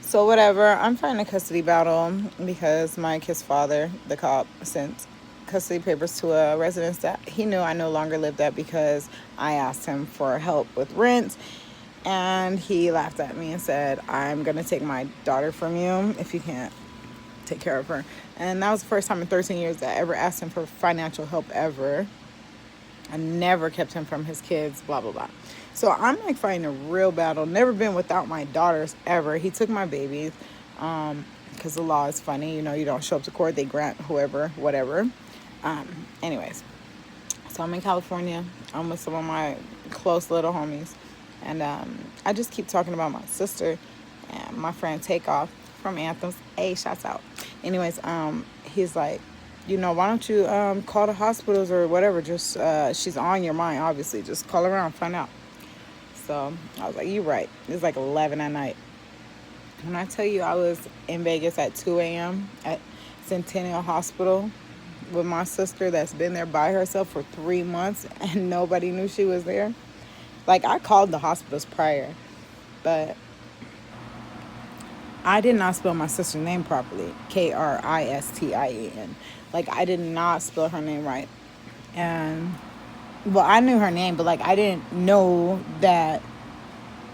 So whatever, I'm fighting a custody battle because my kid's father, the cop, sent custody papers to a residence that he knew I no longer lived at because I asked him for help with rent. And he laughed at me and said, I'm going to take my daughter from you if you can't take care of her. And that was the first time in 13 years that I ever asked him for financial help ever. I never kept him from his kids, blah, blah, blah. So I'm like fighting a real battle. Never been without my daughters ever. He took my babies because the law is funny. You know, you don't show up to court, they grant whoever, whatever. Anyways, so I'm in California. I'm with some of my close little homies. And I just keep talking about my sister and my friend Takeoff from Anthems. Hey, shouts out. Anyways, he's like, why don't you call the hospitals or whatever? Just she's on your mind, obviously. Just call around, find out. So I was like, you're right. It's like 11 at night. When I tell you I was in Vegas at 2 a.m. at Centennial Hospital with my sister that's been there by herself for 3 months and nobody knew she was there. Like, I called the hospitals prior, but I did not spell my sister's name properly. Kristien. Like, I did not spell her name right. And, well, I knew her name, but, like, I didn't know that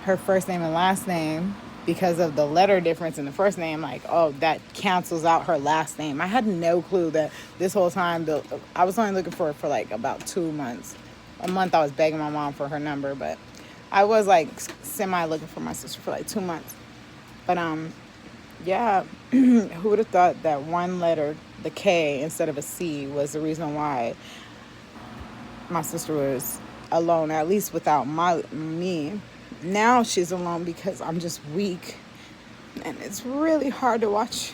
her first name and last name, because of the letter difference in the first name, like, oh, that cancels out her last name. I had no clue that this whole time, I was only looking for her for, like, about 2 months. A month I was begging my mom for her number, but I was, like, semi looking for my sister for, like, 2 months. But, yeah, who would have thought that one letter, the K instead of a C, was the reason why my sister was alone, at least without me. Now she's alone because I'm just weak. And it's really hard to watch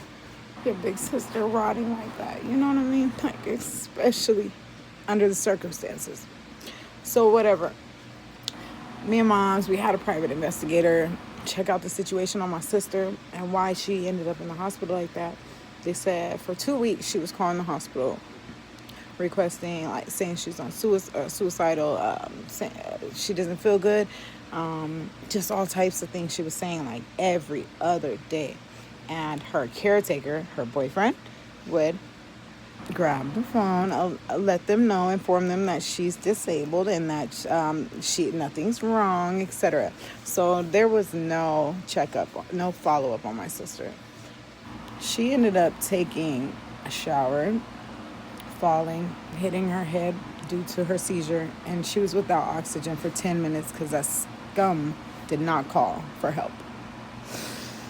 your big sister rotting like that. You know what I mean? Like, especially under the circumstances. So whatever. Me and moms, we had a private investigator check out the situation on my sister and why she ended up in the hospital like that. They said for 2 weeks she was calling the hospital requesting, like, saying she's on suicidal, saying she doesn't feel good, just all types of things she was saying, like, every other day. And her caretaker, her boyfriend, would grab the phone, let them know, inform them that she's disabled and that nothing's wrong, etc. So there was no checkup, no follow-up on my sister. She ended up taking a shower, falling, hitting her head due to her seizure, and she was without oxygen for 10 minutes because that scum did not call for help.